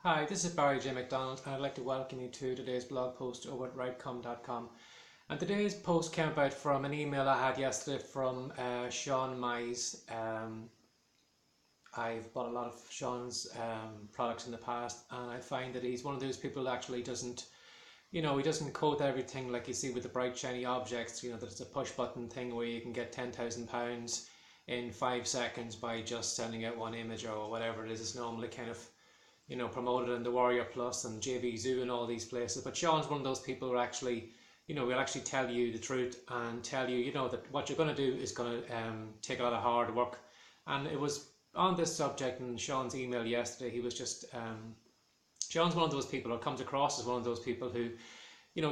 Hi, this is Barry J. McDonald, and I'd like to welcome you to today's blog post over at rightcom.com. And today's post came about from an email I had yesterday from Sean Mize. I've bought a lot of Sean's products in the past, and I find that he's one of those people that actually doesn't, he doesn't quote everything like you see with the bright shiny objects, that it's a push button thing where you can get £10,000 in 5 seconds by just sending out one image or whatever it is. It's normally kind of promoted in the Warrior Plus and JV Zoo and all these places. But Sean's one of those people who actually, will actually tell you the truth and tell you, that what you're going to do is going to take a lot of hard work. And it was on this subject in Sean's email yesterday. He was just, Sean's one of those people, or comes across as one of those people who,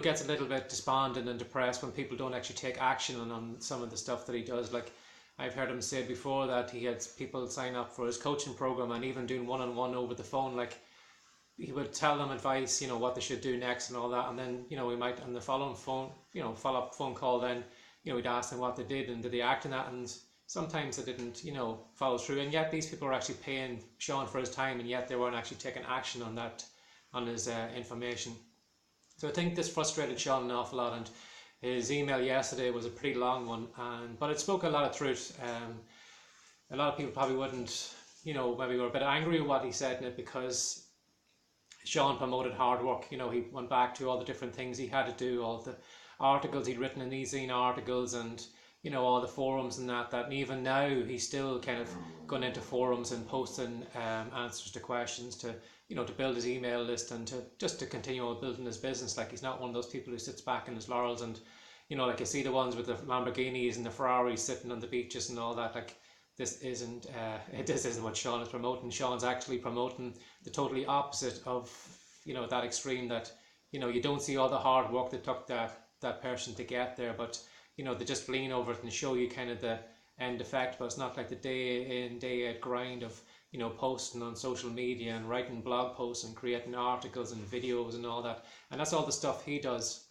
gets a little bit despondent and depressed when people don't actually take action on some of the stuff that he does. Like, I've heard him say before that he had people sign up for his coaching program, and even doing one-on-one over the phone, like he would tell them advice, what they should do next and all that, and then we might on the following phone, follow-up phone call, then we'd ask them what they did and did they act on that, and sometimes they didn't follow through, and yet these people were actually paying Sean for his time, and yet they weren't actually taking action on that, on his information. So I think this frustrated Sean an awful lot, and his email yesterday was a pretty long one, but it spoke a lot of truth. A lot of people probably wouldn't, maybe were a bit angry with what he said in it, because Sean promoted hard work. He went back to all the different things he had to do, all the articles he'd written in e-zine articles, and all the forums and that, and even now he's still kind of going into forums and posting answers to questions to to build his email list, and to continue building his business. Like, he's not one of those people who sits back in his laurels and like you see the ones with the Lamborghinis and the Ferraris sitting on the beaches and all that. Like, this isn't what Sean is promoting. Sean's actually promoting the totally opposite of that extreme, that you don't see all the hard work that took that person to get there, but they just lean over it and show you kind of the end effect. But it's not like the day in day out grind of posting on social media and writing blog posts and creating articles and videos and all that, and that's all the stuff he does.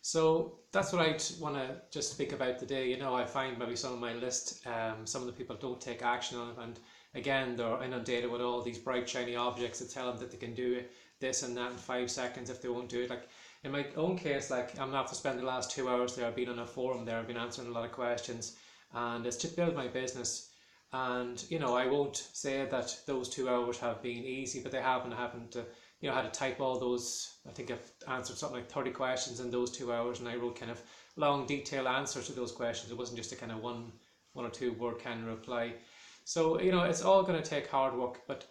So that's what I want to just speak about today. I find maybe some of my list, some of the people don't take action on it, and again, they're inundated with all these bright shiny objects that tell them that they can do this and that in 5 seconds if they won't do it. Like, in my own case, like, I'm after spending the last 2 hours there. I've been on a forum there, I've been answering a lot of questions, and it's to build my business. And I won't say that those 2 hours have been easy, but they haven't. I haven't had to type all those. I think I've answered something like 30 questions in those 2 hours, and I wrote kind of long detailed answers to those questions. It wasn't just a kind of one or two word kind of reply. So it's all going to take hard work, but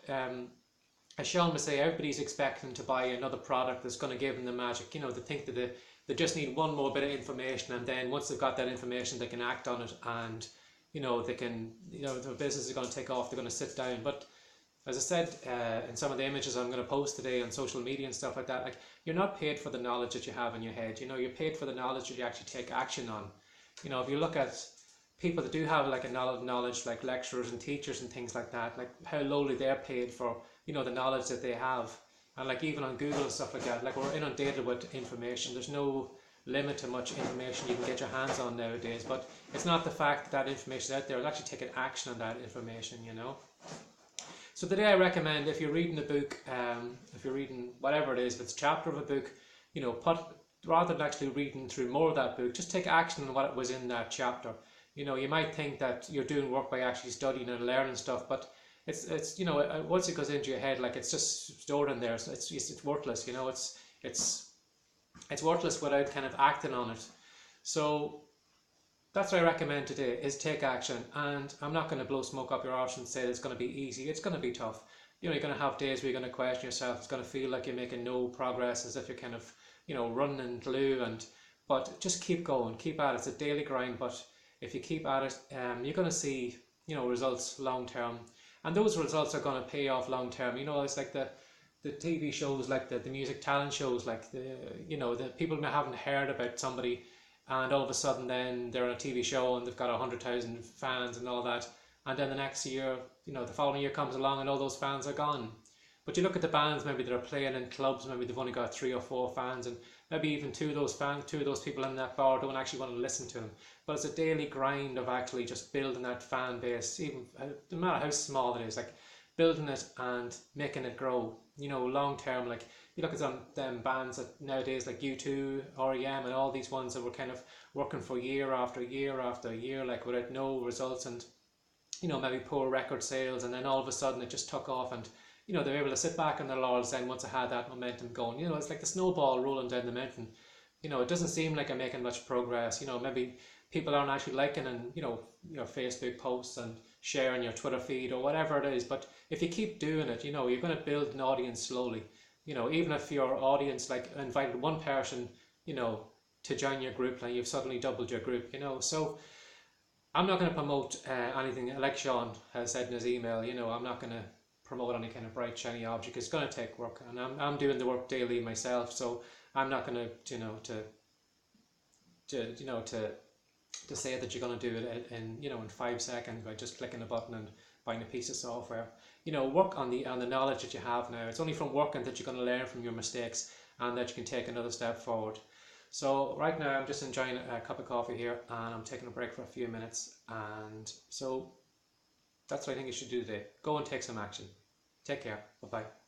as Sean would say, everybody's expecting to buy another product that's going to give them the magic. They think that they just need one more bit of information, and then once they've got that information, they can act on it, and they can, their business is going to take off. They're going to sit down. But as I said, in some of the images I'm going to post today on social media and stuff like that, like, you're not paid for the knowledge that you have in your head. You're paid for the knowledge that you actually take action on. If you look at people that do have like a knowledge, like lecturers and teachers and things like that, like how lowly they're paid for, the knowledge that they have. And like, even on Google and stuff like that, like, we're inundated with information. There's no limit to much information you can get your hands on nowadays, but it's not the fact that information is out there, it's actually taking action on that information. So today I recommend, if you're reading a book, if you're reading whatever it is, if it's a chapter of a book, rather than actually reading through more of that book, just take action on what was in that chapter. You might think that you're doing work by actually studying and learning stuff, but it's once it goes into your head, like, it's just stored in there, so it's worthless. It's worthless without kind of acting on it. So that's what I recommend today, is take action. And I'm not going to blow smoke up your arse and say it's going to be easy. It's going to be tough. You're going to have days where you're going to question yourself. It's going to feel like you're making no progress, as if you're kind of running in glue. But just keep going, keep at it. It's a daily grind, but if you keep at it, you're going to see results long term, and those results are going to pay off long term. It's like the TV shows, like the music talent shows, like the people who haven't heard about somebody, and all of a sudden then they're on a TV show and they've got 100,000 fans and all that, and then the next year, the following year comes along and all those fans are gone. But you look at the bands maybe that are playing in clubs, maybe they've only got 3 or 4 fans, and maybe even two of those people in that bar don't actually want to listen to them. But it's a daily grind of actually just building that fan base, even no matter how small it is. Like, building it and making it grow. You know, long term, like you look at some them bands that nowadays like U2, REM, and all these ones that were kind of working for year after year after year, like without no results, and you know, maybe poor record sales, and then all of a sudden it just took off, and you know, they're able to sit back on their laurels then once I had that momentum going. You know, it's like the snowball rolling down the mountain. You know, it doesn't seem like I'm making much progress. You know, maybe people aren't actually liking and your Facebook posts and sharing your Twitter feed or whatever it is. But if you keep doing it, you know, you're going to build an audience slowly. You know, even if your audience like invited one person, you know, to join your group, and you've suddenly doubled your group. You know, so I'm not going to promote anything like Sean has said in his email. You know, I'm not going to promote any kind of bright shiny object. It's going to take work, and I'm doing the work daily myself. So I'm not going to to say that you're going to do it in in 5 seconds by just clicking a button and buying a piece of software. You know, work on the knowledge that you have now. It's only from working that you're going to learn from your mistakes and that you can take another step forward. So right now I'm just enjoying a cup of coffee here, and I'm taking a break for a few minutes, and so that's what I think you should do today. Go and take some action. Take care. Bye bye.